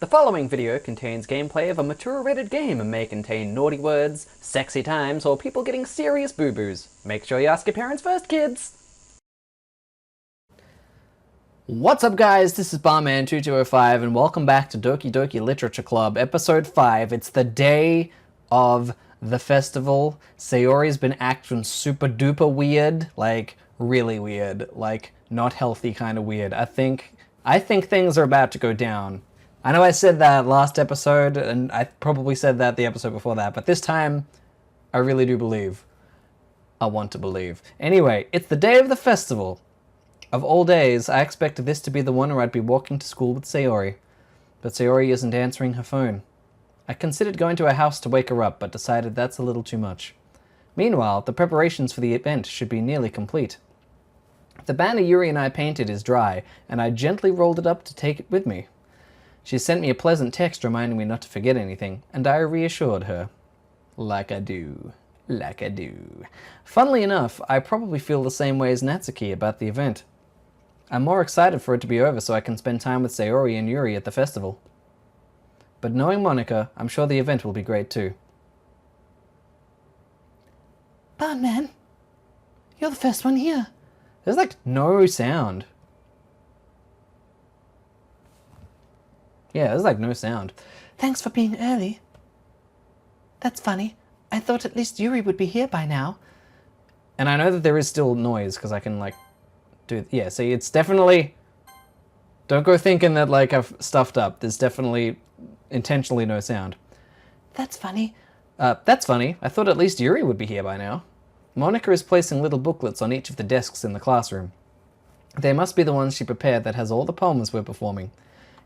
The following video contains gameplay of a mature rated game and may contain naughty words, sexy times, or people getting serious boo-boos. Make sure you ask your parents first, kids! What's up guys, this is Barman2205 and welcome back to Doki Doki Literature Club, episode 5. It's the day of the festival. Sayori's been acting super duper weird, like really weird, like not healthy kind of weird. I think things are about to go down. I know I said that last episode, and I probably said that the episode before that, but this time, I really do believe. I want to believe. Anyway, it's the day of the festival. Of all days, I expected this to be the one where I'd be walking to school with Sayori. But Sayori isn't answering her phone. I considered going to her house to wake her up, but decided that's a little too much. Meanwhile, the preparations for the event should be nearly complete. The banner Yuri and I painted is dry, and I gently rolled it up to take it with me. She sent me a pleasant text reminding me not to forget anything, and I reassured her. Like I do. Like I do. Funnily enough, I probably feel the same way as Natsuki about the event. I'm more excited for it to be over so I can spend time with Sayori and Yuri at the festival. But knowing Monika, I'm sure the event will be great too. Barnman, you're the first one here. There's like no sound. Yeah, there's like no sound. Thanks for being early. That's funny. I thought at least Yuri would be here by now. And I know that there is still noise because I can like do, yeah, see, it's definitely, don't go thinking that like I've stuffed up. There's definitely intentionally no sound. That's funny. That's funny. I thought at least Yuri would be here by now. Monika is placing little booklets on each of the desks in the classroom. They must be the ones she prepared that has all the poems we're performing.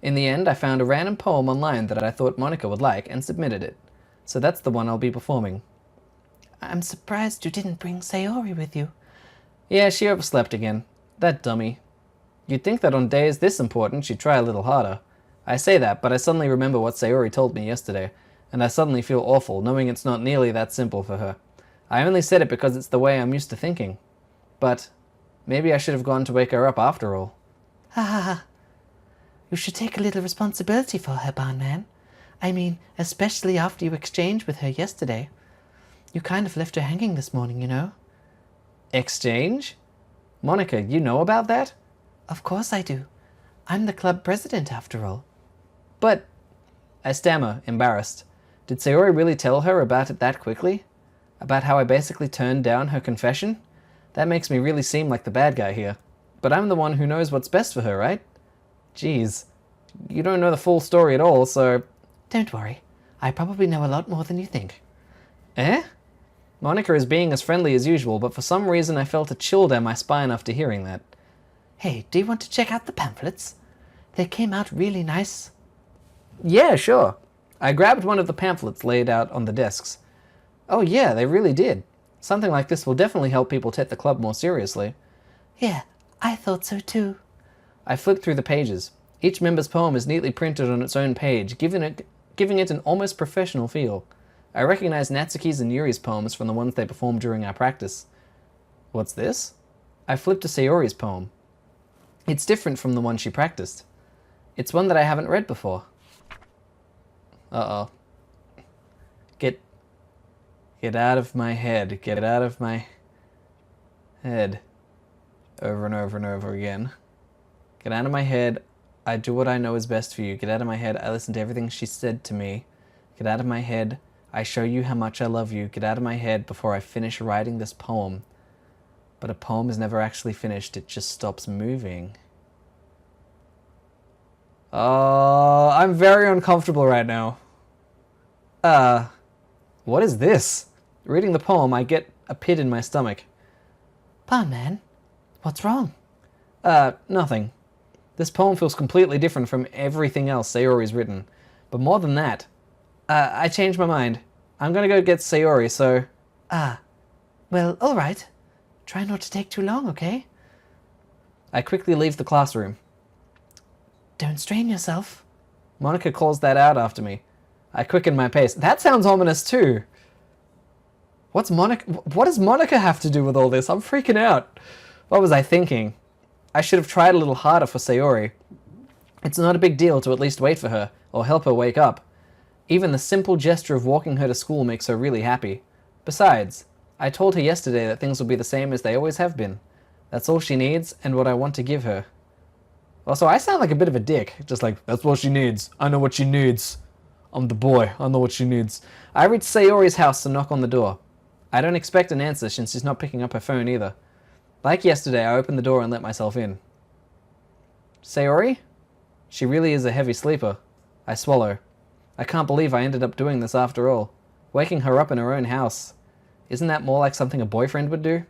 In the end, I found a random poem online that I thought Monika would like and submitted it. So that's the one I'll be performing. I'm surprised you didn't bring Sayori with you. Yeah, she overslept again. That dummy. You'd think that on days this important she'd try a little harder. I say that, but I suddenly remember what Sayori told me yesterday, and I suddenly feel awful knowing it's not nearly that simple for her. I only said it because it's the way I'm used to thinking. But maybe I should have gone to wake her up after all. Ha ha ha. You should take a little responsibility for her, Barnman. I mean, especially after you exchanged with her yesterday. You kind of left her hanging this morning, you know. Exchange? Monika, you know about that? Of course I do. I'm the club president, after all. But, I stammer, embarrassed. Did Sayori really tell her about it that quickly? About how I basically turned down her confession? That makes me really seem like the bad guy here. But I'm the one who knows what's best for her, right? Jeez, you don't know the full story at all, so... Don't worry. I probably know a lot more than you think. Eh? Monika is being as friendly as usual, but for some reason I felt a chill down my spine after hearing that. Hey, do you want to check out the pamphlets? They came out really nice. Yeah, sure. I grabbed one of the pamphlets laid out on the desks. Oh yeah, they really did. Something like this will definitely help people take the club more seriously. Yeah, I thought so too. I flipped through the pages. Each member's poem is neatly printed on its own page, giving it an almost professional feel. I recognized Natsuki's and Yuri's poems from the ones they performed during our practice. What's this? I flipped to Sayori's poem. It's different from the one she practiced. It's one that I haven't read before. Uh-oh. Get out of my head. Get out of my head. Over and over and over again. Get out of my head. I do what I know is best for you. Get out of my head. I listen to everything she said to me. Get out of my head. I show you how much I love you. Get out of my head before I finish writing this poem. But a poem is never actually finished. It just stops moving. Oh, I'm very uncomfortable right now. What is this? Reading the poem, I get a pit in my stomach. Barnman, what's wrong? Nothing. This poem feels completely different from everything else Sayori's written. But more than that, I changed my mind. I'm gonna go get Sayori, so... Well, alright. Try not to take too long, okay? I quickly leave the classroom. Don't strain yourself. Monika calls that out after me. I quicken my pace. That sounds ominous too. What does Monika have to do with all this? I'm freaking out. What was I thinking? I should have tried a little harder for Sayori. It's not a big deal to at least wait for her, or help her wake up. Even the simple gesture of walking her to school makes her really happy. Besides, I told her yesterday that things will be the same as they always have been. That's all she needs, and what I want to give her. Also, I sound like a bit of a dick. Just like, that's what she needs. I know what she needs. I'm the boy. I know what she needs. I reach Sayori's house to knock on the door. I don't expect an answer since she's not picking up her phone either. Like yesterday, I open the door and let myself in. Sayori? She really is a heavy sleeper. I swallow. I can't believe I ended up doing this after all. Waking her up in her own house. Isn't that more like something a boyfriend would do?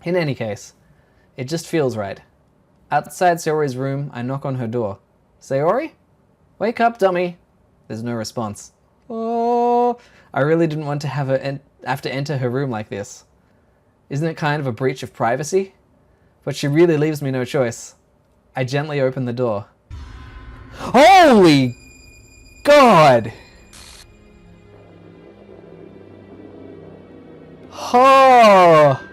In any case, it just feels right. Outside Sayori's room, I knock on her door. Sayori? Wake up, dummy. There's no response. Oh, I really didn't want to have to enter her room like this. Isn't it kind of a breach of privacy? But she really leaves me no choice. I gently open the door. Holy God! Oh!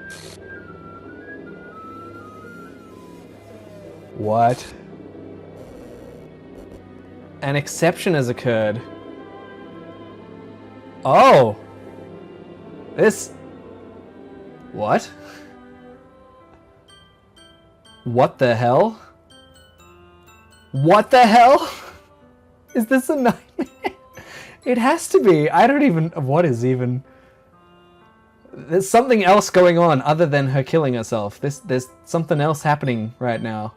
What? An exception has occurred. Oh! This... What? What the hell? What the hell? Is this a nightmare? It has to be. I don't even... What is even... There's something else going on other than her killing herself. There's something else happening right now.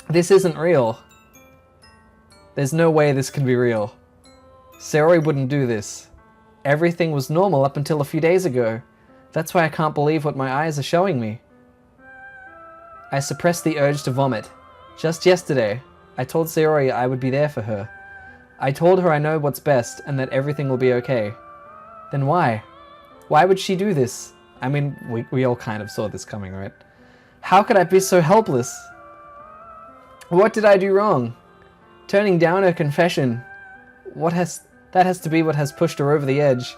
This isn't real. There's no way this can be real. Sayori wouldn't do this. Everything was normal up until a few days ago. That's why I can't believe what my eyes are showing me. I suppressed the urge to vomit. Just yesterday, I told Sayori I would be there for her. I told her I know what's best and that everything will be okay. Then why? Why would she do this? I mean, we all kind of saw this coming, right? How could I be so helpless? What did I do wrong? Turning down her confession. That has to be what has pushed her over the edge.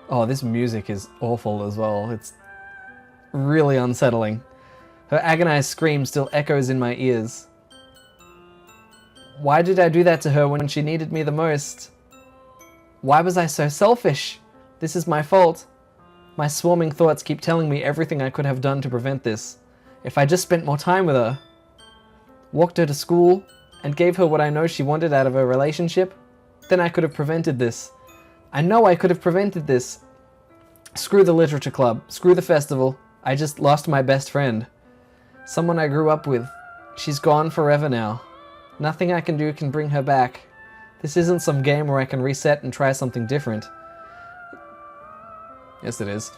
Oh, this music is awful as well. It's really unsettling. Her agonized scream still echoes in my ears. Why did I do that to her when she needed me the most? Why was I so selfish? This is my fault. My swarming thoughts keep telling me everything I could have done to prevent this. If I just spent more time with her, walked her to school, and gave her what I know she wanted out of a relationship, then I could have prevented this. I know I could have prevented this. Screw the literature club. Screw the festival. I just lost my best friend. Someone I grew up with. She's gone forever now. Nothing I can do can bring her back. This isn't some game where I can reset and try something different. Yes, it is.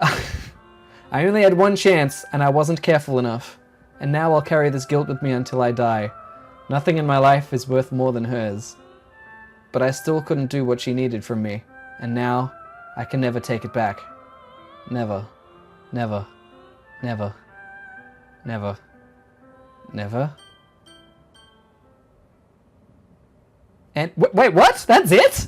I only had one chance, and I wasn't careful enough. And now I'll carry this guilt with me until I die. Nothing in my life is worth more than hers. But I still couldn't do what she needed from me. And now, I can never take it back. Never. Never. Never. Never. Never. And wait, what? That's it?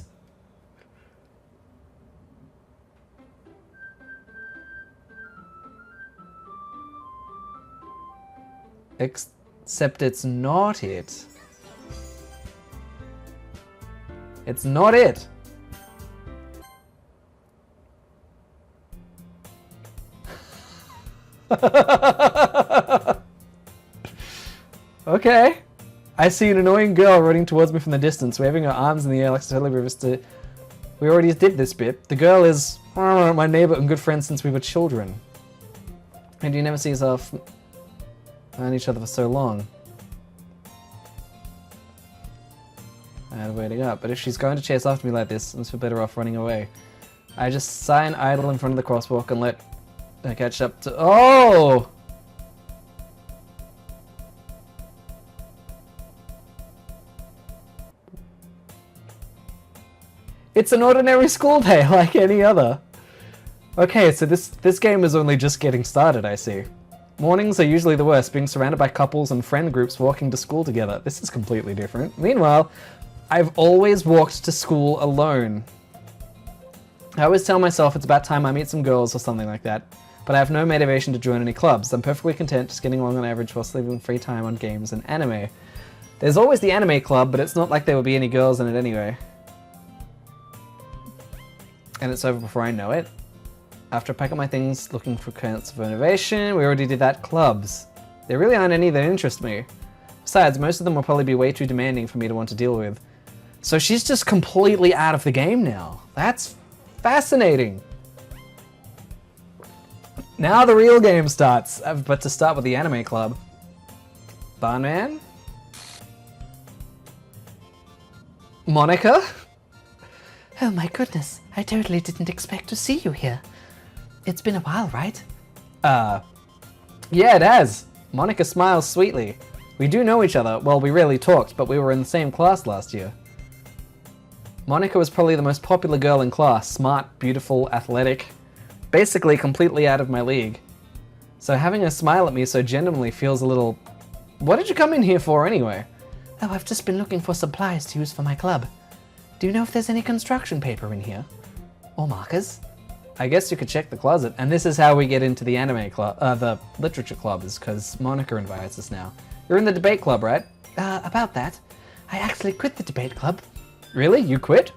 Except it's not it. It's not it. Okay. I see an annoying girl running towards me from the distance, waving her arms in the air like to tell us to... We already did this bit. The girl is my neighbor and good friend since we were children. And you never see yourself known each other for so long. I had a way to go. But if she's going to chase after me like this, I'm still better off running away. I just sign idle in front of the crosswalk and let her catch up to... Oh! It's an ordinary school day like any other. Okay, so this game is only just getting started, I see. Mornings are usually the worst, being surrounded by couples and friend groups walking to school together. This is completely different. Meanwhile, I've always walked to school alone. I always tell myself it's about time I meet some girls or something like that. but I have no motivation to join any clubs. I'm perfectly content just getting along on average while leaving free time on games and anime. There's always the anime club, but it's not like there will be any girls in it anyway. And it's over before I know it. After I pack up my things, looking for currents of motivation, we already did that. Clubs. There really aren't any that interest me. Besides, most of them will probably be way too demanding for me to want to deal with. So she's just completely out of the game now. That's fascinating. Now the real game starts, but to start with the anime club. Barman? Monica? Oh my goodness, I totally didn't expect to see you here. It's been a while, right? Yeah, it has. Monica smiles sweetly. We do know each other. Well, we rarely talked, but we were in the same class last year. Monica was probably the most popular girl in class. Smart, beautiful, athletic. Basically completely out of my league. So having her smile at me so genuinely feels a little... What did you come in here for anyway? Oh, I've just been looking for supplies to use for my club. Do you know if there's any construction paper in here? Or markers? I guess you could check the closet. And this is how we get into the anime club, the literature club, is because Monica invites us now. You're in the debate club, right? About that. I actually quit the debate club. Really? You quit?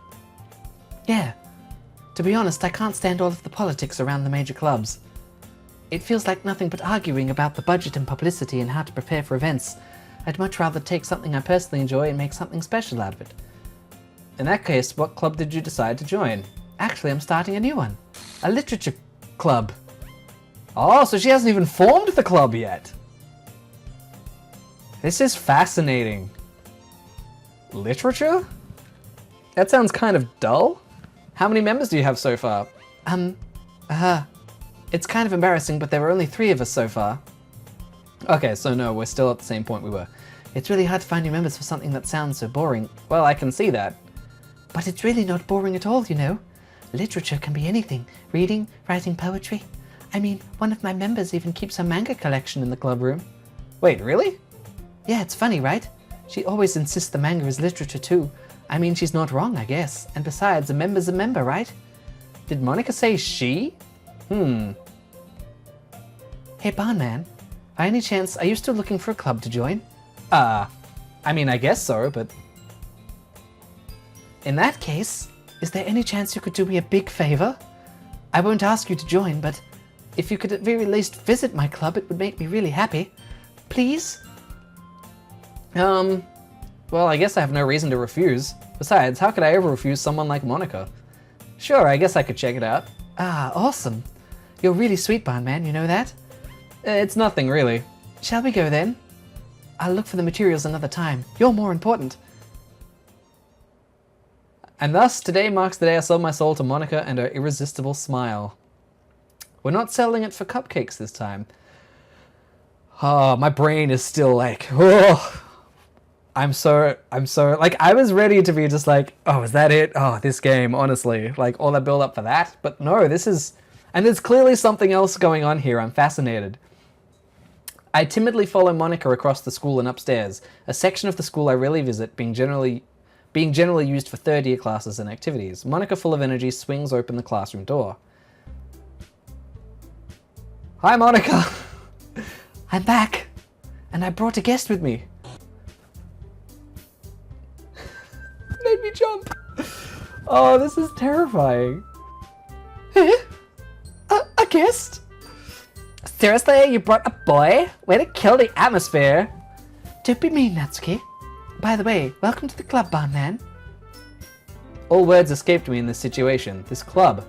Yeah. To be honest, I can't stand all of the politics around the major clubs. It feels like nothing but arguing about the budget and publicity and how to prepare for events. I'd much rather take something I personally enjoy and make something special out of it. In that case, what club did you decide to join? Actually, I'm starting a new one. A literature club. Oh, so she hasn't even formed the club yet. This is fascinating. Literature? That sounds kind of dull. How many members do you have so far? It's kind of embarrassing, but there were only 3 of us so far. Okay, so no, we're still at the same point we were. It's really hard to find new members for something that sounds so boring. Well, I can see that. But it's really not boring at all, you know. Literature can be anything. Reading, writing poetry. I mean, one of my members even keeps her manga collection in the club room. Wait, really? Yeah, it's funny, right? She always insists the manga is literature too. I mean, she's not wrong, I guess. And besides, a member's a member, right? Did Monica say she? Hey, Barnman. By any chance, are you still looking for a club to join? I mean, I guess so, but... In that case, is there any chance you could do me a big favor? I won't ask you to join, but if you could at very least visit my club, it would make me really happy. Please? Well, I guess I have no reason to refuse. Besides, how could I ever refuse someone like Monica? Sure, I guess I could check it out. Ah, awesome. You're really sweet, Barnman, you know that? It's nothing, really. Shall we go then? I'll look for the materials another time. You're more important. And thus, today marks the day I sold my soul to Monica and her irresistible smile. We're not selling it for cupcakes this time. Oh, my brain is still like, oh. I'm so, like, I was ready to be just like, oh, is that it? Oh, this game, honestly. Like, all that build up for that? But no, this is, and there's clearly something else going on here. I'm fascinated. I timidly follow Monica across the school and upstairs, a section of the school I rarely visit, being generally used for third-year classes and activities. Monica, full of energy, swings open the classroom door. Hi, Monica! I'm back, and I brought a guest with me. Made me jump. Oh, this is terrifying. A guest? Seriously, you brought a boy? Way to kill the atmosphere. Don't be mean, Natsuki. By the way, welcome to the club, Barnman. All words escaped me in this situation. This club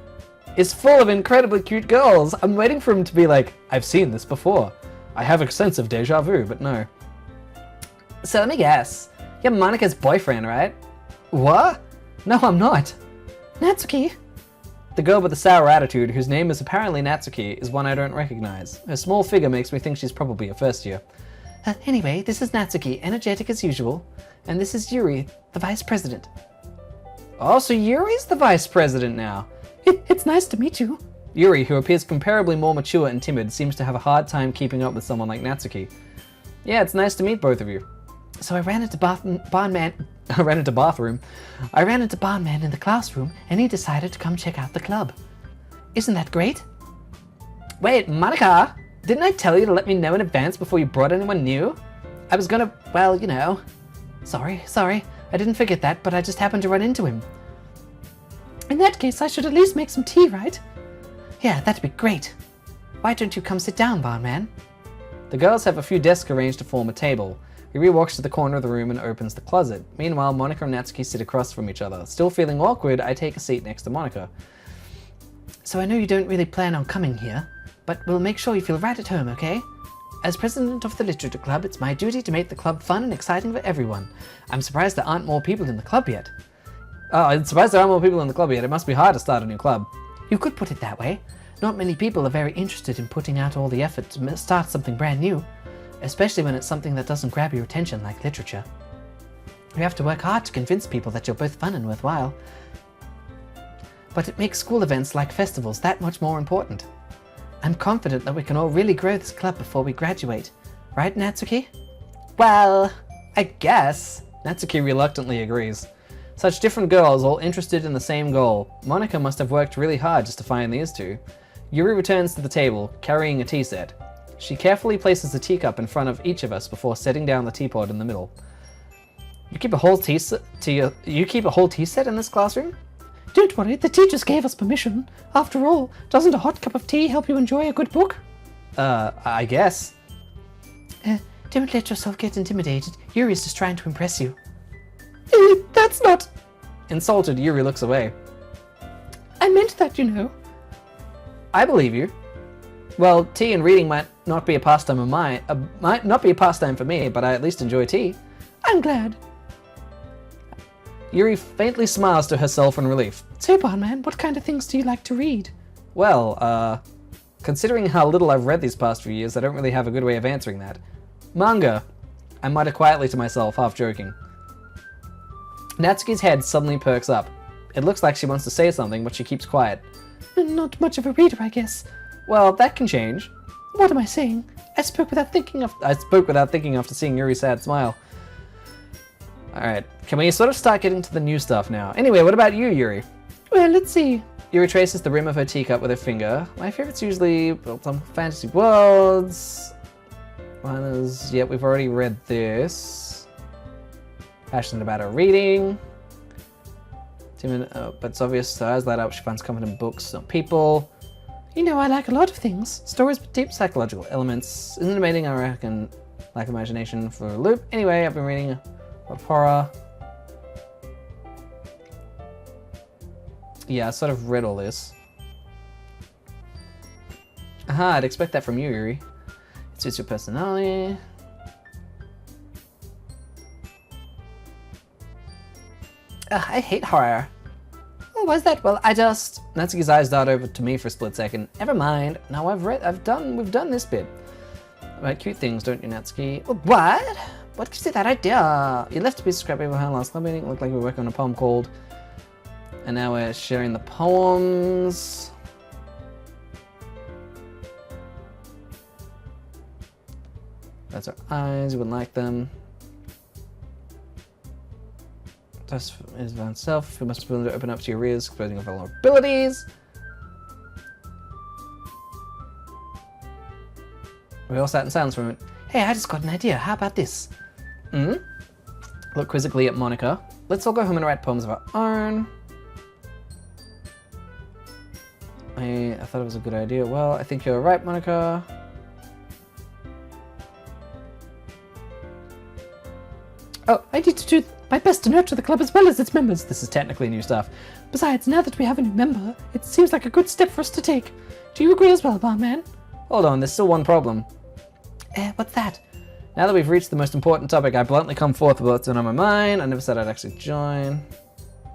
is full of incredibly cute girls. I'm waiting for him to be like, I've seen this before. I have a sense of deja vu, but no. So let me guess. You're Monica's boyfriend, right? What? No, I'm not. Natsuki? The girl with the sour attitude, whose name is apparently Natsuki, is one I don't recognize. Her small figure makes me think she's probably a first year. Anyway, this is Natsuki, energetic as usual. And this is Yuri, the vice president. Oh, so Yuri's the vice president now. It's nice to meet you. Yuri, who appears comparably more mature and timid, seems to have a hard time keeping up with someone like Natsuki. Yeah, it's nice to meet both of you. So I ran into Barnman in the classroom, and he decided to come check out the club. Isn't that great? Wait, Monica! Didn't I tell you to let me know in advance before you brought anyone new? I was gonna, well, you know. Sorry. I didn't forget that, but I just happened to run into him. In that case, I should at least make some tea, right? Yeah, that'd be great. Why don't you come sit down, barman? The girls have a few desks arranged to form a table. Yuri walks to the corner of the room and opens the closet. Meanwhile, Monica and Natsuki sit across from each other. Still feeling awkward, I take a seat next to Monica. So I know you don't really plan on coming here, but we'll make sure you feel right at home, okay? As president of the Literature Club, it's my duty to make the club fun and exciting for everyone. I'm surprised there aren't more people in the club yet. Oh, I'm surprised there aren't more people in the club yet. It must be hard to start a new club. You could put it that way. Not many people are very interested in putting out all the effort to start something brand new, especially when it's something that doesn't grab your attention like literature. You have to work hard to convince people that you're both fun and worthwhile. But it makes school events like festivals that much more important. I'm confident that we can all really grow this club before we graduate. Right, Natsuki? Well, I guess. Natsuki reluctantly agrees. Such different girls, all interested in the same goal. Monica must have worked really hard just to find these two. Yuri returns to the table, carrying a tea set. She carefully places a teacup in front of each of us before setting down the teapot in the middle. You keep a whole tea set in this classroom? Don't worry, the teachers gave us permission. After all, doesn't a hot cup of tea help you enjoy a good book? I guess. Don't let yourself get intimidated. Yuri's just trying to impress you. That's not... Insulted, Yuri looks away. I meant that, you know. I believe you. Well, tea and reading might not be a pastime of mine, might not be a pastime for me, but I at least enjoy tea. I'm glad. Yuri faintly smiles to herself in relief. So, barman, what kind of things do you like to read? Well, considering how little I've read these past few years, I don't really have a good way of answering that. Manga. I mutter quietly to myself, half joking. Natsuki's head suddenly perks up. It looks like she wants to say something, but she keeps quiet. Not much of a reader, I guess. Well, that can change. What am I saying? I spoke without thinking after seeing Yuri's sad smile. Alright, can we sort of start getting to the new stuff now? Anyway, what about you, Yuri? Well, let's see. Yuri traces the rim of her teacup with her finger. My favorite's usually built on fantasy worlds. One is, yep, we've already read this. Passionate about her reading. But it's obvious her eyes light up. She finds comfort in books, not people. You know, I like a lot of things. Stories with deep psychological elements. Isn't it amazing I reckon lack imagination for a loop? Anyway, I've been reading a lot of horror. Yeah, I sort of read all this. Aha, I'd expect that from you, Yuri. It suits your personality. I hate horror. Oh, why's that? Well, Natsuki's eyes dart over to me for a split second. Never mind. Now we've done this bit. About cute things, don't you, Natsuki? What? What gives you that idea? You left a piece of scrap paper behind last club meeting. It looked like we were working on a poem called... And now we're sharing the poems. That's our eyes. You wouldn't like them. That's his own self. We must be willing to open up to your ears, exposing your vulnerabilities. We all sat in silence for a moment. Hey, I just got an idea. How about this? Look quizzically at Monica. Let's all go home and write poems of our own. I thought it was a good idea. Well, I think you're right, Monica. Oh, I need to do my best to nurture the club as well as its members. This is technically new stuff. Besides, now that we have a new member, it seems like a good step for us to take. Do you agree as well, barman? Hold on, there's still one problem. What's that? Now that we've reached the most important topic, I bluntly come forth with what's on my mind. I never said I'd actually join.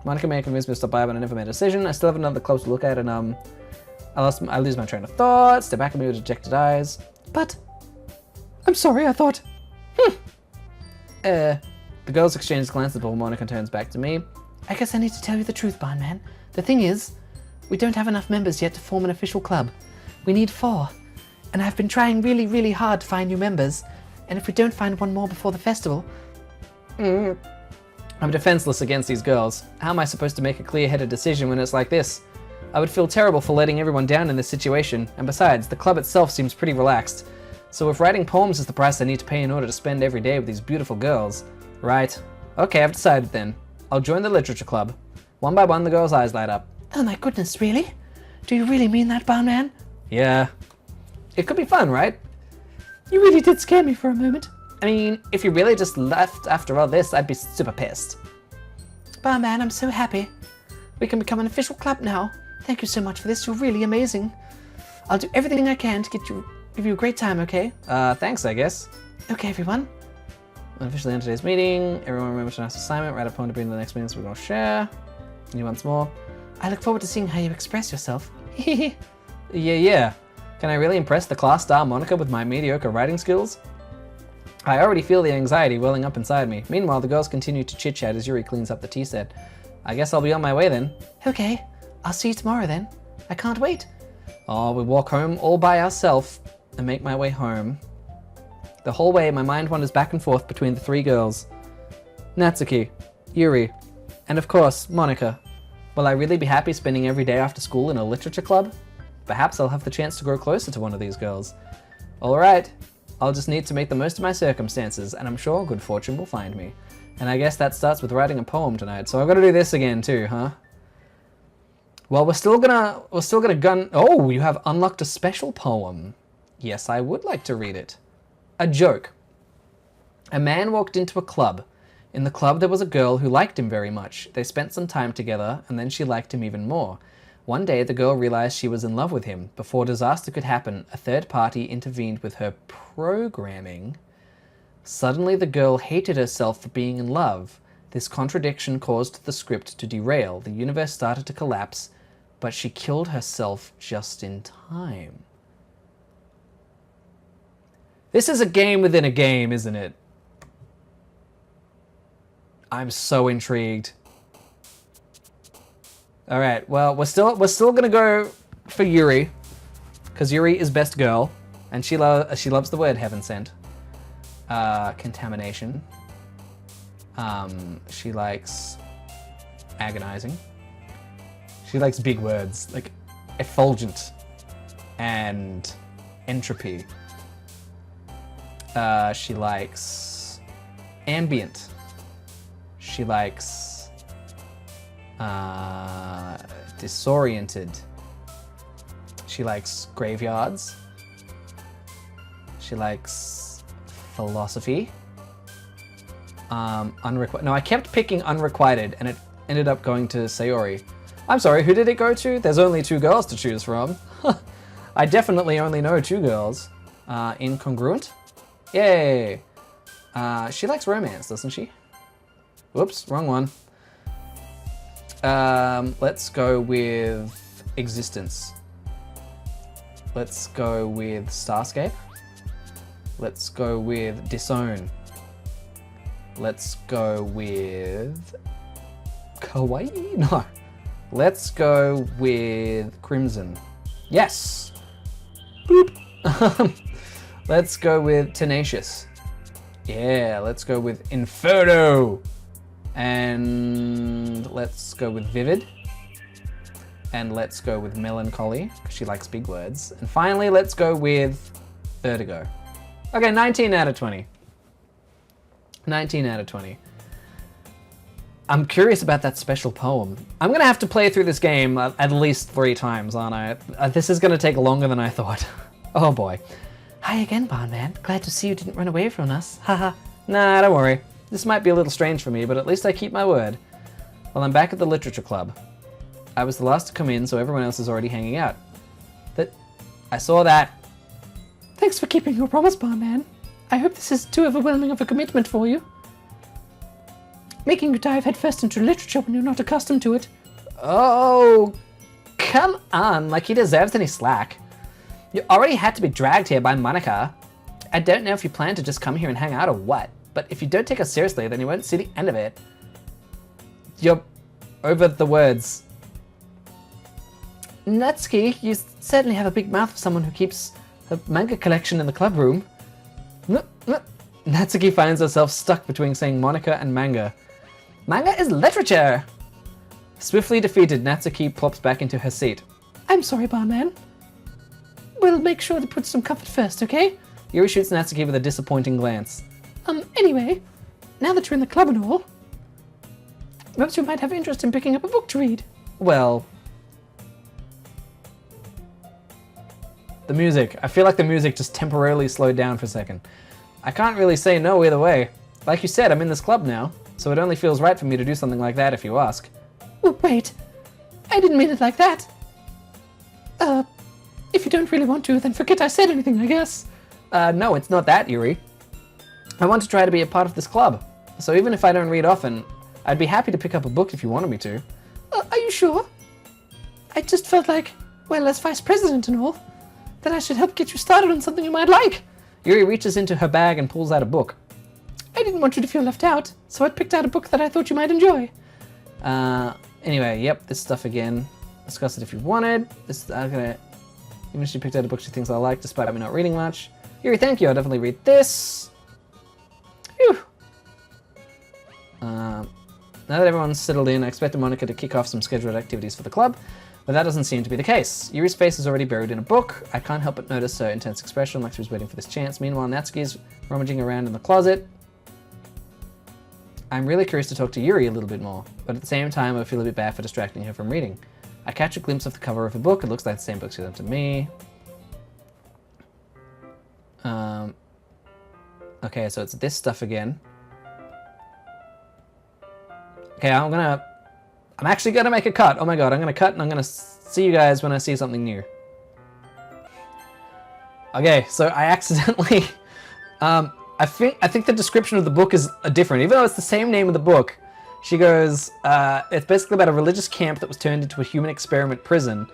Monica may have convinced me to stop by, but I never made a decision. I still have another close look at it, and I lose my train of thought, step back at me with dejected eyes. But... I'm sorry, I thought... The girls exchange glances before Monica turns back to me. I guess I need to tell you the truth, barman. The thing is, we don't have enough members yet to form an official club. We need 4. And I've been trying really, really hard to find new members. And if we don't find one more before the festival... I'm defenseless against these girls. How am I supposed to make a clear-headed decision when it's like this? I would feel terrible for letting everyone down in this situation, and besides, the club itself seems pretty relaxed. So if writing poems is the price I need to pay in order to spend every day with these beautiful girls... Right. Okay, I've decided then. I'll join the literature club. One by one, the girls' eyes light up. Oh my goodness, really? Do you really mean that, barman? Yeah. It could be fun, right? You really did scare me for a moment. I mean, if you really just left after all this, I'd be super pissed. Barman, I'm so happy. We can become an official club now. Thank you so much for this. You're really amazing. I'll do everything I can to give you a great time, okay? Thanks, I guess. Okay, everyone. Unofficially end today's meeting. Everyone remember tonight's assignment. Write a poem to bring to the next meeting so we're going to share. You once more. I look forward to seeing how you express yourself. Yeah. Can I really impress the class star Monica with my mediocre writing skills? I already feel the anxiety welling up inside me. Meanwhile, the girls continue to chit-chat as Yuri cleans up the tea set. I guess I'll be on my way then. Okay, I'll see you tomorrow then. I can't wait. Oh, we walk home all by ourselves and make my way home. The whole way, my mind wanders back and forth between the three girls. Natsuki, Yuri, and of course, Monica. Will I really be happy spending every day after school in a literature club? Perhaps I'll have the chance to grow closer to one of these girls. Alright, I'll just need to make the most of my circumstances, and I'm sure good fortune will find me. And I guess that starts with writing a poem tonight, so I've got to do this again too, huh? Well, we're still gonna gun... Oh, you have unlocked a special poem. Yes, I would like to read it. A joke. A man walked into a club. In the club there was a girl who liked him very much. They spent some time together, and then she liked him even more. One day the girl realized she was in love with him. Before disaster could happen, a third party intervened with her programming. Suddenly the girl hated herself for being in love. This contradiction caused the script to derail. The universe started to collapse, but she killed herself just in time. This is a game within a game, isn't it? I'm so intrigued. All right, well, we're still gonna go for Yuri, because Yuri is best girl, and she loves the word heaven sent. Contamination. She likes agonizing. She likes big words like effulgent and entropy. She likes ambient. She likes disoriented. She likes graveyards. She likes philosophy. Unrequited. No, I kept picking unrequited, and it ended up going to Sayori. I'm sorry, who did it go to? There's only 2 girls to choose from. I definitely only know 2 girls. Incongruent? Yay! She likes romance, doesn't she? Whoops, wrong one. Let's go with existence. Let's go with Starscape. Let's go with Disown. Let's go with Kawaii? No. Let's go with Crimson. Yes! Boop! Let's go with Tenacious. Yeah, let's go with Inferno. And let's go with Vivid. And let's go with Melancholy, because she likes big words. And finally, let's go with Vertigo. Okay, 19 out of 20. 19 out of 20. I'm curious about that special poem. I'm going to have to play through this game at least 3 times, aren't I? This is going to take longer than I thought. Oh boy. Hi again, barman. Glad to see you didn't run away from us. Haha. Nah, don't worry. This might be a little strange for me, but at least I keep my word. Well, I'm back at the literature club. I was the last to come in, so everyone else is already hanging out. I saw that. Thanks for keeping your promise, barman. I hope this is too overwhelming of a commitment for you. Making you dive headfirst into literature when you're not accustomed to it. Oh, come on, like he deserves any slack. You already had to be dragged here by Monica. I don't know if you plan to just come here and hang out or what, but if you don't take us seriously, then you won't see the end of it. You're over the words. Natsuki, you certainly have a big mouth for someone who keeps a manga collection in the club room. Natsuki finds herself stuck between saying Monica and manga. Manga is literature! Swiftly defeated, Natsuki plops back into her seat. I'm sorry, barman. We'll make sure to put some comfort first, okay? Yuri shoots Natsuki with a disappointing glance. Anyway, now that you're in the club and all, perhaps you might have interest in picking up a book to read. Well, the music. I feel like the music just temporarily slowed down for a second. I can't really say no either way. Like you said, I'm in this club now, so it only feels right for me to do something like that if you ask. Oh, wait. I didn't mean it like that. If you don't really want to, then forget I said anything, I guess. No, it's not that, Yuri. I want to try to be a part of this club. So even if I don't read often, I'd be happy to pick up a book if you wanted me to. Are you sure? I just felt like, well, as vice president and all, that I should help get you started on something you might like. Yuri reaches into her bag and pulls out a book. I didn't want you to feel left out, so I picked out a book that I thought you might enjoy. Anyway, yep, this stuff again. Discuss it if you wanted. Even she picked out a book she thinks I like, despite me not reading much. Yuri, thank you. I'll definitely read this. Phew. Now that everyone's settled in, I expected Monica to kick off some scheduled activities for the club, but that doesn't seem to be the case. Yuri's face is already buried in a book. I can't help but notice her intense expression, like she was waiting for this chance. Meanwhile, Natsuki's rummaging around in the closet. I'm really curious to talk to Yuri a little bit more, but at the same time, I feel a bit bad for distracting her from reading. I catch a glimpse of the cover of a book. It looks like the same book she lent to me. Okay, so it's this stuff again. Okay, I'm actually gonna make a cut. Oh my god, I'm gonna cut and I'm gonna see you guys when I see something new. Okay, so I accidentally, I think the description of the book is different, even though it's the same name of the book. She goes, it's basically about a religious camp that was turned into a human experiment prison,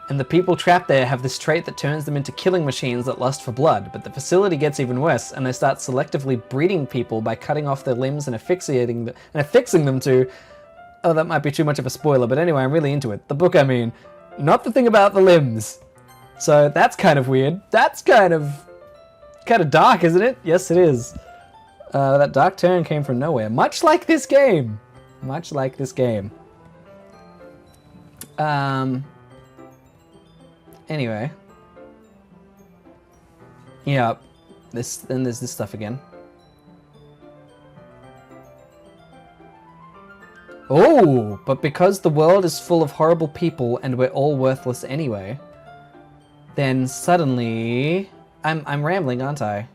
and the people trapped there have this trait that turns them into killing machines that lust for blood, but the facility gets even worse, and they start selectively breeding people by cutting off their limbs and affixing them to... Oh, that might be too much of a spoiler, but anyway, I'm really into it. The book, I mean. Not the thing about the limbs. So that's kind of weird. That's kind of dark, isn't it? Yes, it is. That dark turn came from nowhere. Much like this game. Much like this game. Anyway. Yeah. Then there's this stuff again. Oh, but because the world is full of horrible people and we're all worthless anyway, then suddenly... I'm rambling, aren't I?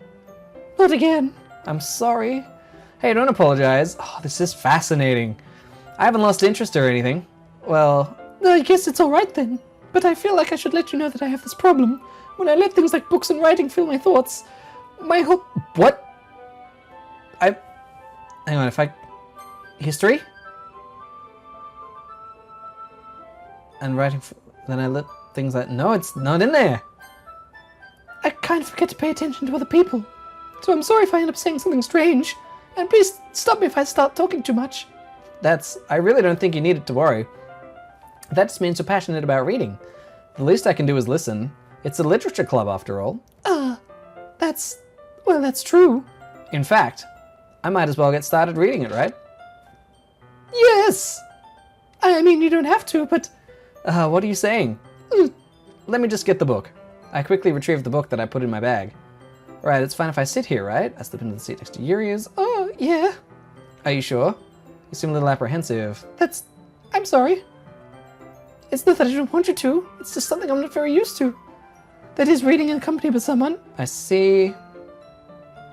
Not again. I'm sorry. Hey, don't apologize. Oh, this is fascinating. I haven't lost interest or anything. Well... I guess it's alright then. But I feel like I should let you know that I have this problem. When I let things like books and writing fill my thoughts, my whole... What? Hang on, if I... History? And writing... Then I let things like... No, it's not in there. I kind of forget to pay attention to other people. So I'm sorry if I end up saying something strange. And please stop me if I start talking too much. I really don't think you needed to worry. That just means you're passionate about reading. The least I can do is listen. It's a literature club, after all. That's true. In fact, I might as well get started reading it, right? Yes! I mean, you don't have to, but... What are you saying? Let me just get the book. I quickly retrieved the book that I put in my bag. Right, it's fine if I sit here, right? I slip into the seat next to Yuri's. Oh, yeah. Are you sure? You seem a little apprehensive. I'm sorry. It's not that I don't want you to. It's just something I'm not very used to. That is reading in company with someone. I see.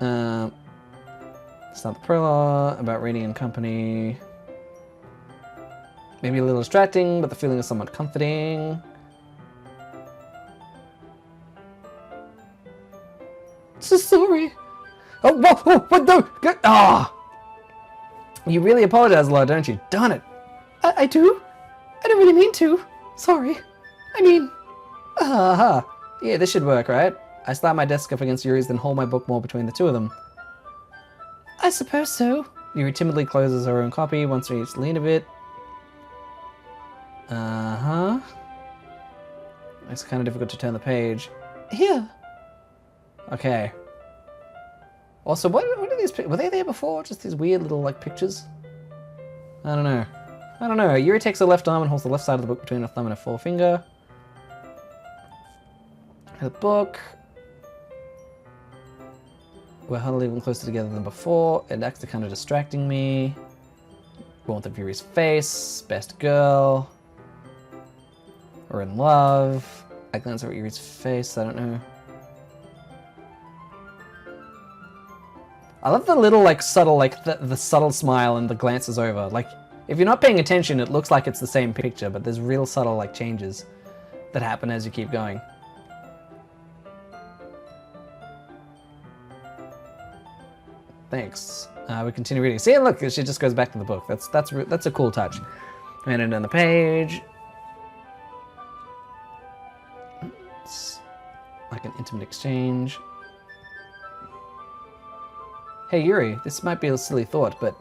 It's not the prologue, about reading in company. Maybe a little distracting, but the feeling is somewhat comforting. So sorry. Oh, whoa, what the? Ah! You really apologize a lot, don't you? Darn it. I do? I don't really mean to. Sorry. I mean... Yeah, this should work, right? I slap my desk up against Yuri's, then hold my book more between the two of them. I suppose so. Yuri timidly closes her own copy once we each lean a bit. It's kind of difficult to turn the page. Here. Okay. Also, what are these? Were they there before? Just these weird little like pictures? I don't know. I don't know. Yuri takes her left arm and holds the left side of the book between her thumb and her forefinger. The book. We're huddled even closer together than before. It acts kind of distracting me. Warmth of Yuri's face. Best girl. We're in love. I glance over at Yuri's face. I don't know. I love the little, like, subtle, like, the subtle smile and the glances over. Like, if you're not paying attention, it looks like it's the same picture, but there's real subtle, like, changes that happen as you keep going. Thanks. We continue reading. See, look, she just goes back to the book. That's a cool touch. And it on the page. It's like an intimate exchange. Hey Yuri, this might be a silly thought, but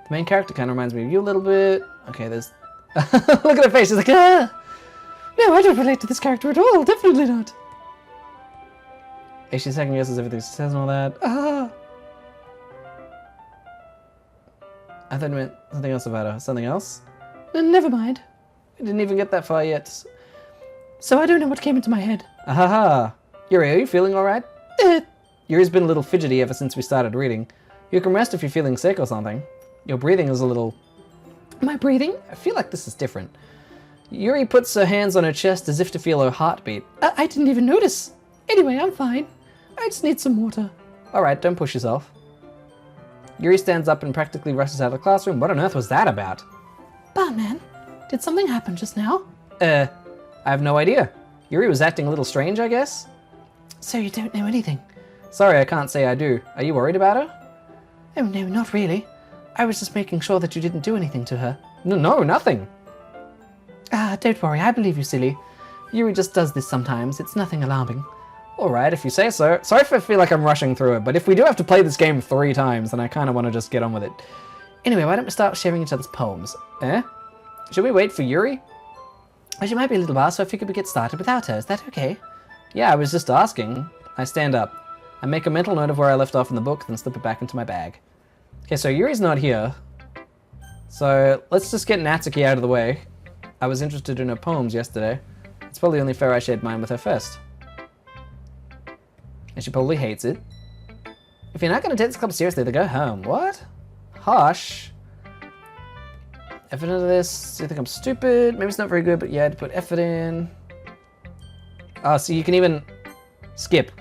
the main character kind of reminds me of you a little bit. Okay, there's... Look at her face, she's like, ah! No, I don't relate to this character at all, definitely not. Hey, she second guesses everything she says and all that. Ah! I thought you meant something else about her. Something else? Never mind. I didn't even get that far yet. So I don't know what came into my head. Ahaha. Yuri, are you feeling alright? Yuri's been a little fidgety ever since we started reading. You can rest if you're feeling sick or something. Your breathing is a little... Am I breathing? I feel like this is different. Yuri puts her hands on her chest as if to feel her heartbeat. I didn't even notice. Anyway, I'm fine. I just need some water. Alright, don't push yourself. Yuri stands up and practically rushes out of the classroom. What on earth was that about? Barman, did something happen just now? I have no idea. Yuri was acting a little strange, I guess? So you don't know anything? Sorry, I can't say I do. Are you worried about her? Oh no, not really. I was just making sure that you didn't do anything to her. No, nothing. Don't worry, I believe you, silly. Yuri just does this sometimes. It's nothing alarming. Alright, if you say so. Sorry if I feel like I'm rushing through it, but if we do have to play this game 3 times, then I kind of want to just get on with it. Anyway, why don't we start sharing each other's poems? Should we wait for Yuri? Well, she might be a little while, so I figured we'd get started without her. Is that okay? Yeah, I was just asking. I stand up. I make a mental note of where I left off in the book, then slip it back into my bag. Okay, so Yuri's not here. So let's just get Natsuki out of the way. I was interested in her poems yesterday. It's probably only fair I shared mine with her first. And she probably hates it. If you're not going to take this club seriously, then go home. What? Hush. Effort into this. Do you think I'm stupid? Maybe it's not very good, but yeah, I had to put effort in. Oh, so you can even skip.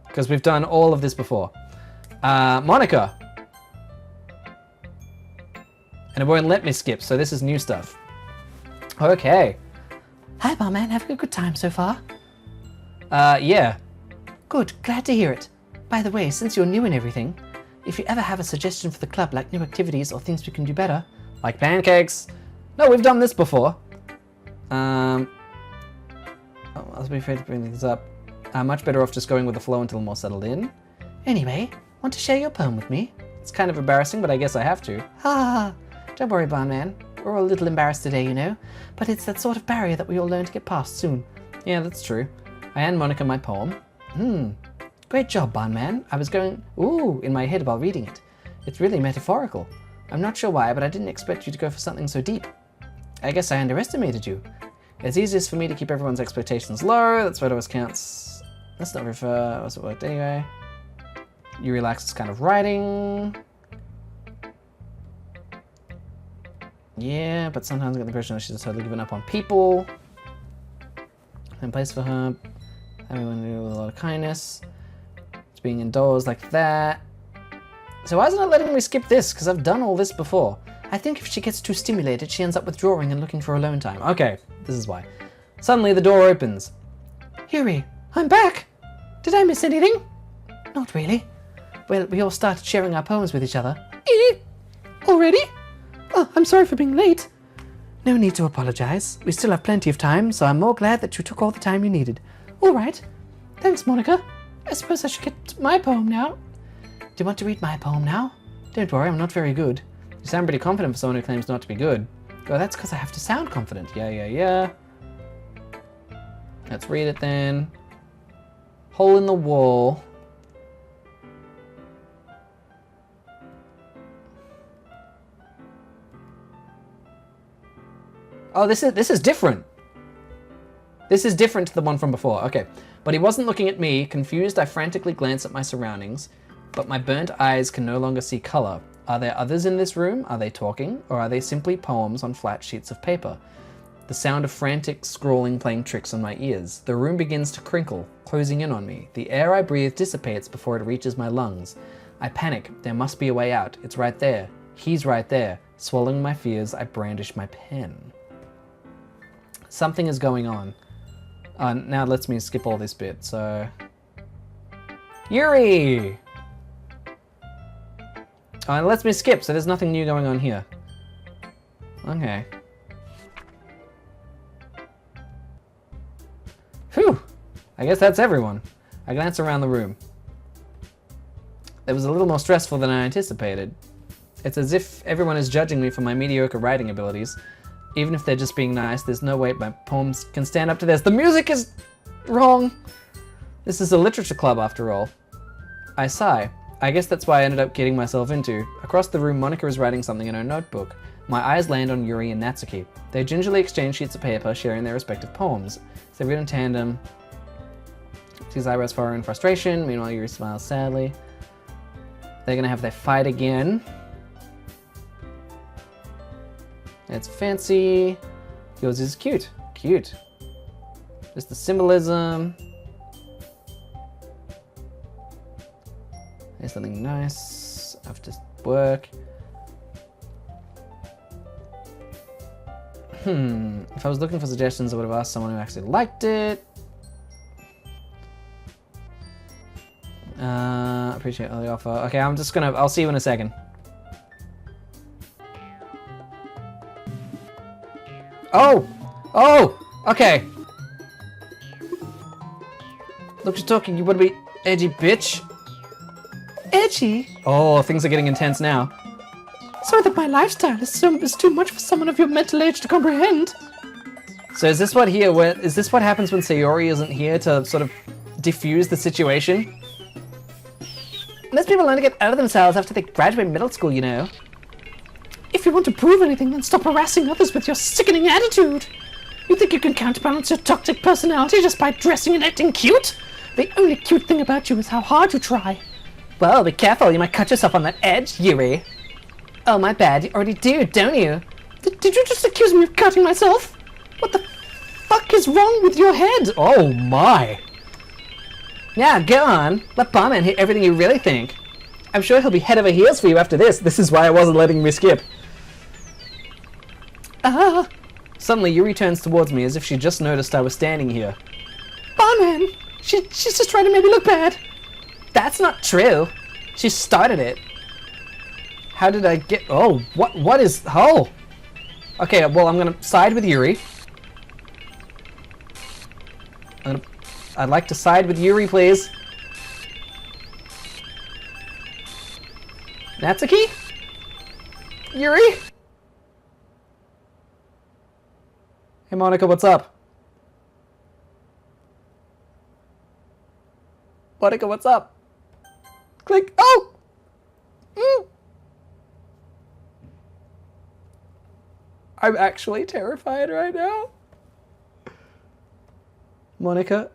Because we've done all of this before. Monica. And it won't let me skip, so this is new stuff. Okay. Hi, barman. Having a good time so far? Yeah. Good. Glad to hear it. By the way, since you're new and everything, if you ever have a suggestion for the club, like new activities or things we can do better... Like pancakes. No, we've done this before. I was afraid to bring things up. I'm much better off just going with the flow until I'm more settled in. Anyway, want to share your poem with me? It's kind of embarrassing, but I guess I have to. Don't worry, barman. We're all a little embarrassed today, you know. But it's that sort of barrier that we all learn to get past soon. Yeah, that's true. I hand Monica my poem. Great job, barman. I was going, ooh, in my head while reading it. It's really metaphorical. I'm not sure why, but I didn't expect you to go for something so deep. I guess I underestimated you. It's easiest for me to keep everyone's expectations low. That's what always counts. That's not very far. It worked anyway. You relax, it's kind of writing. Yeah, but sometimes I get the impression that she's just totally given up on people. And place for her. Everyone do with a lot of kindness. It's being indoors like that. So why isn't it letting me skip this? Because I've done all this before. I think if she gets too stimulated, she ends up withdrawing and looking for alone time. Okay, this is why. Suddenly the door opens. Yuri, I'm back! Did I miss anything? Not really. Well, we all started sharing our poems with each other. Already? Oh, I'm sorry for being late. No need to apologize. We still have plenty of time, so I'm more glad that you took all the time you needed. All right. Thanks, Monica. I suppose I should get to my poem now. Do you want to read my poem now? Don't worry, I'm not very good. You sound pretty confident for someone who claims not to be good. Well, that's because I have to sound confident. Yeah. Let's read it then. Hole in the wall. Oh, this is different. This is different to the one from before. Okay. But he wasn't looking at me. Confused, I frantically glance at my surroundings, but my burnt eyes can no longer see color. Are there others in this room? Are they talking? Or are they simply poems on flat sheets of paper? The sound of frantic scrawling playing tricks on my ears. The room begins to crinkle, closing in on me. The air I breathe dissipates before it reaches my lungs. I panic. There must be a way out. It's right there. He's right there. Swallowing my fears, I brandish my pen. Something is going on. Now it lets me skip all this bit, so... Yuri! Oh, it lets me skip, so there's nothing new going on here. Okay. Phew! I guess that's everyone. I glance around the room. It was a little more stressful than I anticipated. It's as if everyone is judging me for my mediocre writing abilities. Even if they're just being nice, there's no way my poems can stand up to this. The music is wrong! This is a literature club, after all. I sigh. I guess that's why I ended up getting myself into. Across the room, Monika is writing something in her notebook. My eyes land on Yuri and Natsuki. They gingerly exchange sheets of paper, sharing their respective poems. They read in tandem. Sees eyebrows furrow in frustration. Meanwhile, Yuri smiles sadly. They're gonna have their fight again. It's fancy. Yours is cute. Cute. Just the symbolism. There's something nice after work. If I was looking for suggestions, I would have asked someone who actually liked it. Appreciate all the offer. Okay, I'll see you in a second. Oh, okay. Look, you're talking, you want to be edgy bitch? Edgy? Oh, things are getting intense now. So that my lifestyle is too much for someone of your mental age to comprehend. So is this what happens when Sayori isn't here to sort of diffuse the situation? Most people learn to get out of themselves after they graduate middle school, you know. If you want to prove anything, then stop harassing others with your sickening attitude. You think you can counterbalance your toxic personality just by dressing and acting cute? The only cute thing about you is how hard you try. Well, be careful, you might cut yourself on that edge, Yuri. Oh, my bad, you already do, don't you? Did you just accuse me of cutting myself? What the fuck is wrong with your head? Oh my. Yeah, go on. Let Barman hear everything you really think. I'm sure he'll be head over heels for you after this. This is why I wasn't letting me skip. Suddenly, Yuri turns towards me as if she just noticed I was standing here. Barman! She's just trying to make me look bad. That's not true. She started it. How did I get... Oh, what is... Oh! Okay, well, I'm gonna side with Yuri. I'd like to side with Yuri, please. Natsuki? Yuri? Hey, Monika, what's up? Monika, what's up? Click. Oh! I'm actually terrified right now. Monika?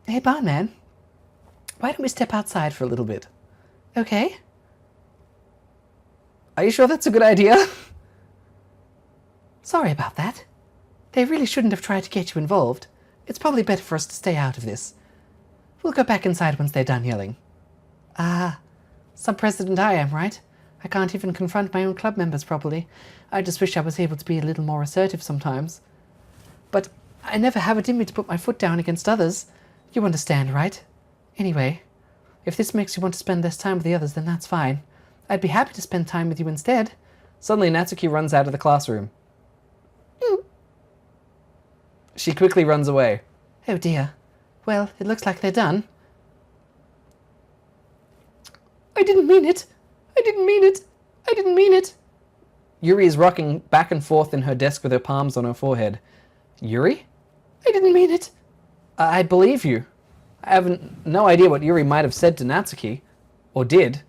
Hey, barman. Why don't we step outside for a little bit? Okay? Are you sure that's a good idea? Sorry about that. They really shouldn't have tried to get you involved. It's probably better for us to stay out of this. We'll go back inside once they're done yelling. Some president I am, right? I can't even confront my own club members properly. I just wish I was able to be a little more assertive sometimes. But I never have it in me to put my foot down against others. You understand, right? Anyway, if this makes you want to spend less time with the others, then that's fine. I'd be happy to spend time with you instead. Suddenly, Natsuki runs out of the classroom. She quickly runs away. Oh dear. Well, it looks like they're done. I didn't mean it. I didn't mean it. I didn't mean it. Yuri is rocking back and forth in her desk with her palms on her forehead. Yuri? I didn't mean it. I believe you. I have no idea what Yuri might have said to Natsuki. Or did.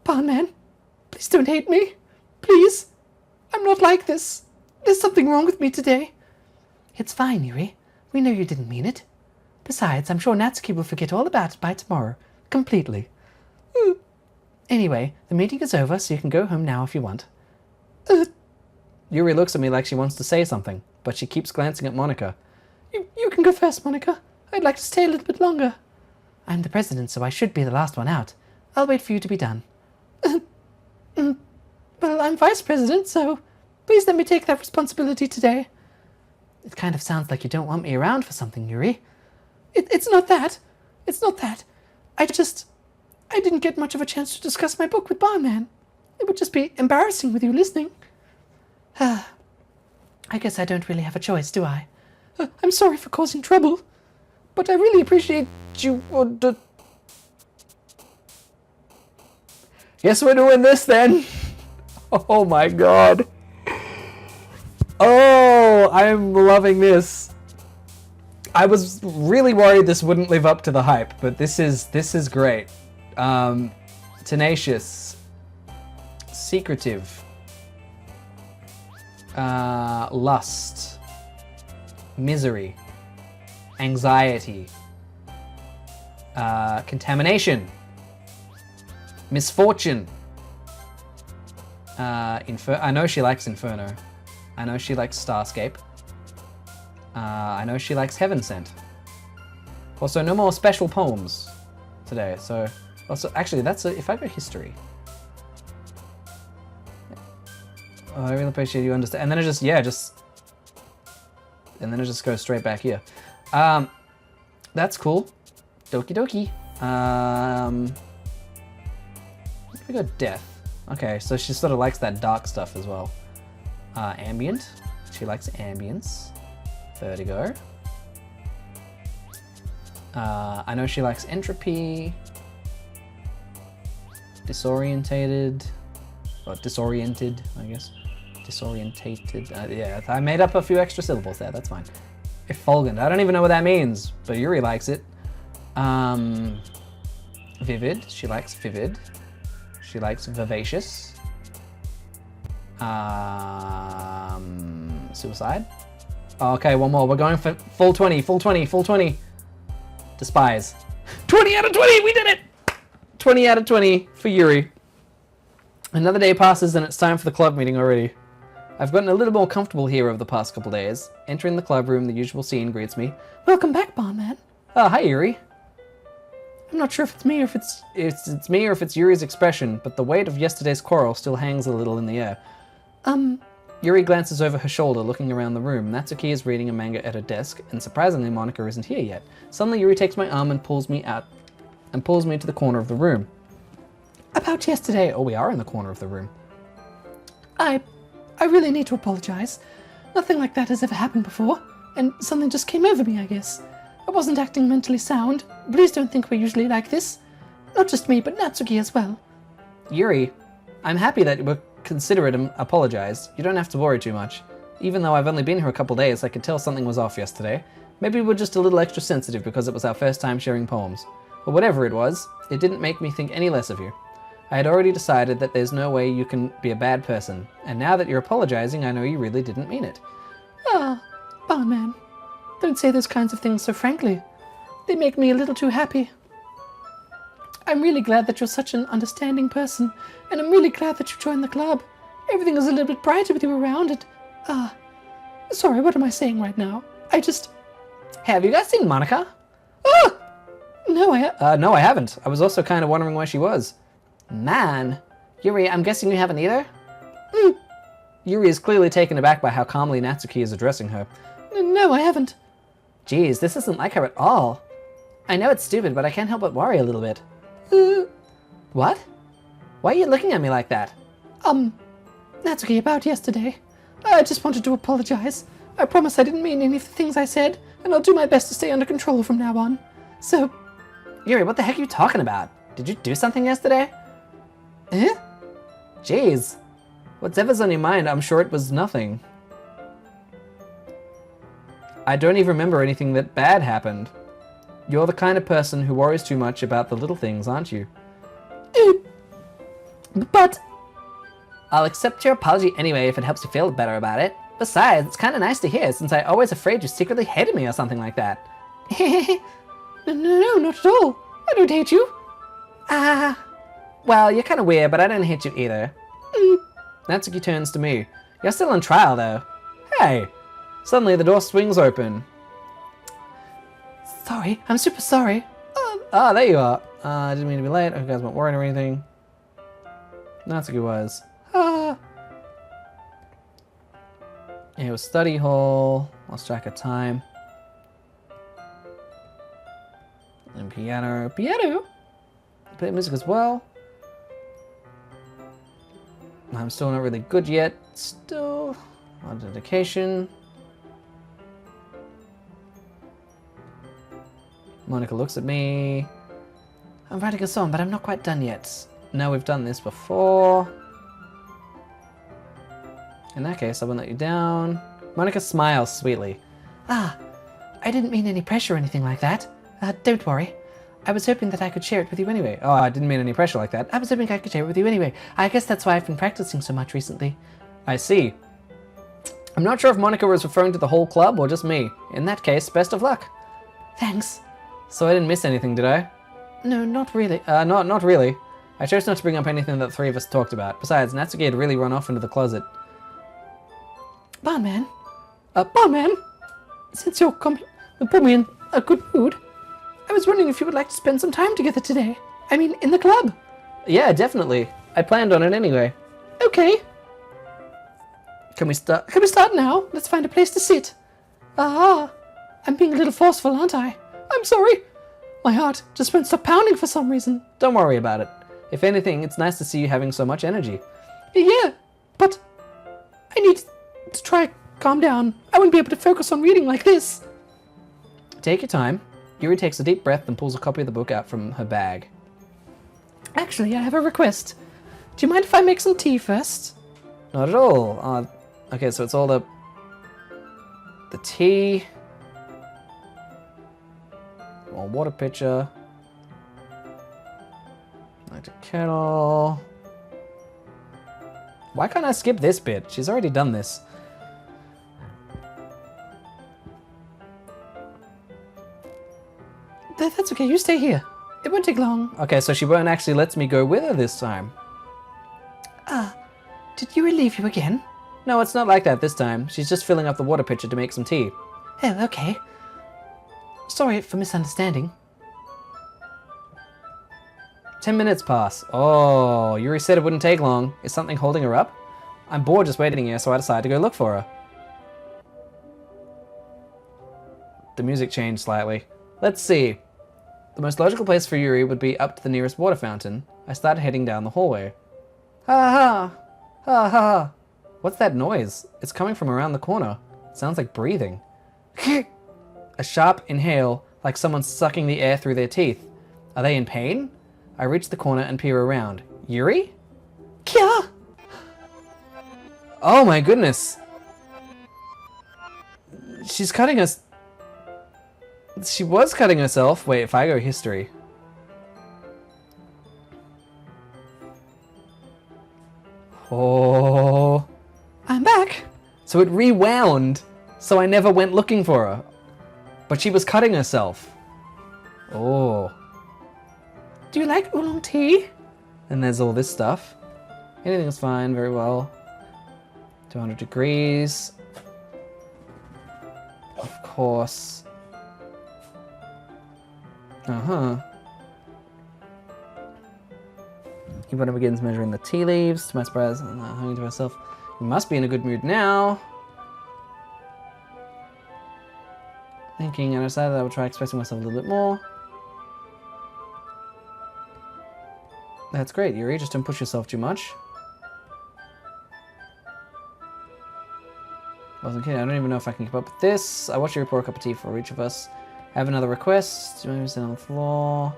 Barman, please don't hate me. Please. I'm not like this. There's something wrong with me today. It's fine, Yuri. We know you didn't mean it. Besides, I'm sure Natsuki will forget all about it by tomorrow. Completely. Anyway, the meeting is over, so you can go home now if you want. Yuri looks at me like she wants to say something, but she keeps glancing at Monica. You can go first, Monica. I'd like to stay a little bit longer. I'm the president, so I should be the last one out. I'll wait for you to be done. Well, I'm vice president, so please let me take that responsibility today. It kind of sounds like you don't want me around for something, Yuri. It's not that. It's not that. I didn't get much of a chance to discuss my book with Barman. It would just be embarrassing with you listening. I guess I don't really have a choice, do I? I'm sorry for causing trouble, but I really appreciate you. Guess we're doing this then. Oh my god. Oh, I'm loving this. I was really worried this wouldn't live up to the hype, but this is great. Tenacious, secretive, lust, misery, anxiety, contamination, misfortune. I know she likes Inferno. I know she likes Starscape. I know she likes Heaven Sent. Also, no more special poems today. So, also, actually, if I go history. Oh, I really appreciate you understand. And then it just, and then it just goes straight back here. That's cool. Doki Doki. We got death. Okay, so she sort of likes that dark stuff as well. Ambient. She likes ambience. Vertigo. I know she likes entropy. Disoriented. Or disoriented, I guess. Disorientated. Yeah, I made up a few extra syllables there, that's fine. Effulgent. I don't even know what that means, but Yuri likes it. Vivid. She likes vivid. She likes vivacious. Suicide. Oh, okay, one more. We're going for full 20, full 20, full 20. Despise. 20 out of 20! We did it! 20 out of 20 for Yuri. Another day passes and it's time for the club meeting already. I've gotten a little more comfortable here over the past couple days. Entering the club room, the usual scene greets me. Welcome back, Barman. Oh, hi, Yuri. I'm not sure if it's me or if it's me or if it's Yuri's expression, but the weight of yesterday's quarrel still hangs a little in the air. Yuri glances over her shoulder, looking around the room. Natsuki is reading a manga at her desk, and surprisingly, Monica isn't here yet. Suddenly, Yuri takes my arm and pulls me to the corner of the room. About yesterday. Oh, we are in the corner of the room. I really need to apologize. Nothing like that has ever happened before, and something just came over me, I guess. I wasn't acting mentally sound. Please don't think we're usually like this. Not just me, but Natsuki as well. Yuri, I'm happy that we're considerate and apologize. You don't have to worry too much. Even though I've only been here a couple days, I could tell something was off yesterday. Maybe we're just a little extra sensitive because it was our first time sharing poems. But whatever it was, it didn't make me think any less of you. I had already decided that there's no way you can be a bad person, and now that you're apologizing, I know you really didn't mean it. Ah, Barman. Don't say those kinds of things so frankly. They make me a little too happy. I'm really glad that you're such an understanding person, and I'm really glad that you joined the club. Everything is a little bit brighter with you around it. Sorry, what am I saying right now? Hey, have you guys seen Monica? No, No, I haven't. I was also kind of wondering where she was. Man. Yuri, I'm guessing you haven't either? Yuri is clearly taken aback by how calmly Natsuki is addressing her. No, I haven't. Geez, this isn't like her at all. I know it's stupid, but I can't help but worry a little bit. What? Why are you looking at me like that? Natsuki, about yesterday. I just wanted to apologize. I promise I didn't mean any of the things I said, and I'll do my best to stay under control from now on. So... Yuri, what the heck are you talking about? Did you do something yesterday? Eh? Jeez. Whatever's on your mind, I'm sure it was nothing. I don't even remember anything that bad happened. You're the kind of person who worries too much about the little things, aren't you? But... I'll accept your apology anyway if it helps you feel better about it. Besides, it's kind of nice to hear, since I always afraid you secretly hated me or something like that. No, not at all. I don't hate you. Well, you're kind of weird, but I didn't hate you either. Natsuki turns to me. You're still on trial, though. Hey! Suddenly, the door swings open. Sorry, I'm super sorry. There you are. I didn't mean to be late. I hope you guys weren't worried or anything. Natsuki was. It was study hall. Lost track of time. And piano. Piano! Play music as well. I'm still not really good yet. Still. A lot of dedication. Monica looks at me. I'm writing a song, but I'm not quite done yet. No, we've done this before. In that case, I won't let you down. Monica smiles sweetly. I didn't mean any pressure or anything like that. Don't worry. I was hoping that I could share it with you anyway. Oh, I didn't mean any pressure like that. I was hoping I could share it with you anyway. I guess that's why I've been practicing so much recently. I see. I'm not sure if Monica was referring to the whole club or just me. In that case, best of luck. Thanks. So I didn't miss anything, did I? No, not really. Not really. I chose not to bring up anything that the three of us talked about. Besides, Natsuki had really run off into the closet. Barman, since you put me in a good mood, I was wondering if you would like to spend some time together today. I mean, in the club. Yeah, definitely. I planned on it anyway. Okay. Can we start? Can we start now? Let's find a place to sit. I'm being a little forceful, aren't I? I'm sorry. My heart just won't stop pounding for some reason. Don't worry about it. If anything, it's nice to see you having so much energy. Yeah, but I need to try calm down. I wouldn't be able to focus on reading like this. Take your time. Yuri takes a deep breath and pulls a copy of the book out from her bag. Actually, I have a request. Do you mind if I make some tea first? Not at all. Okay, so it's all the tea. More water pitcher. Electric kettle. Why can't I skip this bit? She's already done this. That's okay, you stay here. It won't take long. Okay, so she won't actually let me go with her this time. Did Yuri leave you again? No, it's not like that this time. She's just filling up the water pitcher to make some tea. Oh, okay. Sorry for misunderstanding. 10 minutes pass. Oh, Yuri said it wouldn't take long. Is something holding her up? I'm bored just waiting here, so I decided to go look for her. The music changed slightly. Let's see. The most logical place for Yuri would be up to the nearest water fountain. I started heading down the hallway. Ha ha! Ha ha! What's that noise? It's coming from around the corner. It sounds like breathing. A sharp inhale, like someone sucking the air through their teeth. Are they in pain? I reach the corner and peer around. Yuri? Kya! Oh my goodness. She's cutting us. She was cutting herself. Wait, if I go history. Oh. I'm back. So it rewound, so I never went looking for her. But she was cutting herself. Oh. Do you like oolong tea? And there's all this stuff. Anything's fine, very well. 200 degrees. Of course. Ivana begins measuring the tea leaves. To my surprise, I'm humming to myself. You must be in a good mood now. Thinking, and I decided I would try expressing myself a little bit more. That's great, Yuri. Just don't push yourself too much. Wasn't kidding. I don't even know if I can keep up with this. I watched you pour a cup of tea for each of us. I have another request. Do you want me to sit on the floor?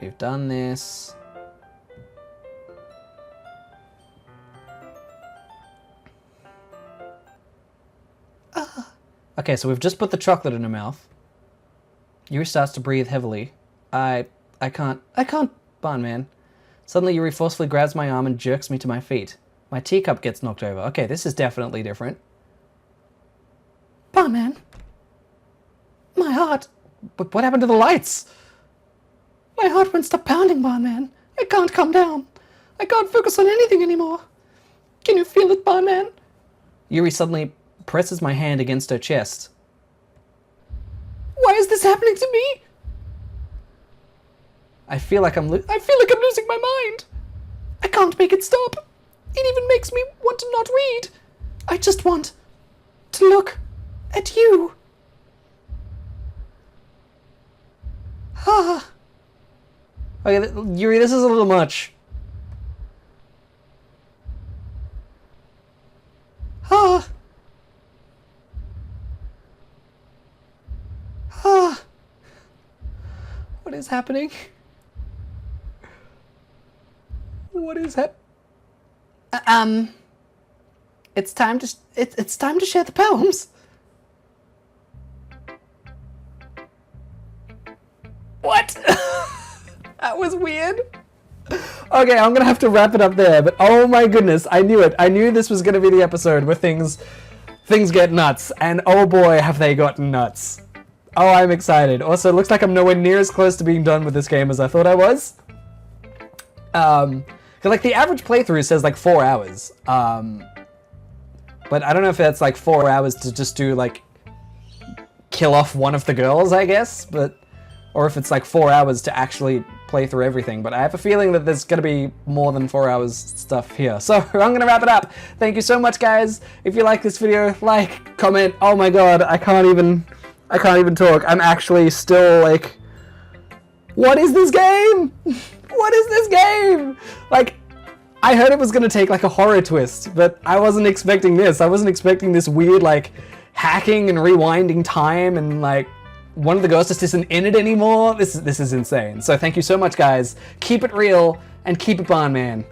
We've done this. Okay, so we've just put the chocolate in her mouth. Yuri starts to breathe heavily. I can't, barn man. Suddenly, Yuri forcefully grabs my arm and jerks me to my feet. My teacup gets knocked over. Okay, this is definitely different. Barman. My heart. But what happened to the lights? My heart won't stop pounding, barman. I can't calm down. I can't focus on anything anymore. Can you feel it, barman? Yuri suddenly presses my hand against her chest. Why is this happening to me? I feel like I'm losing my mind. I can't make it stop. It even makes me want to not read. I just want to look at you. Ah. Okay, Yuri, this is a little much. Ah. Ah. What is happening? What is happening? It's time to share the poems. What? That was weird. Okay, I'm gonna have to wrap it up there, but oh my goodness, I knew it. I knew this was gonna be the episode where things get nuts, and oh boy, have they gotten nuts. Oh, I'm excited. Also, it looks like I'm nowhere near as close to being done with this game as I thought I was. Like the average playthrough says like 4 hours. But I don't know if that's like 4 hours to just do like kill off one of the girls, I guess, or if it's like 4 hours to actually play through everything. But I have a feeling that there's gonna be more than 4 hours stuff here. So I'm gonna wrap it up. Thank you so much, guys. If you like this video, like, comment. Oh my god, I can't even talk. I'm actually still like, what is this game? What is this game? Like, I heard it was gonna take like a horror twist, but I wasn't expecting this. I wasn't expecting this weird like hacking and rewinding time, and like one of the ghosts just isn't in it anymore. This is insane. So thank you so much, guys. Keep it real and keep it barn, man.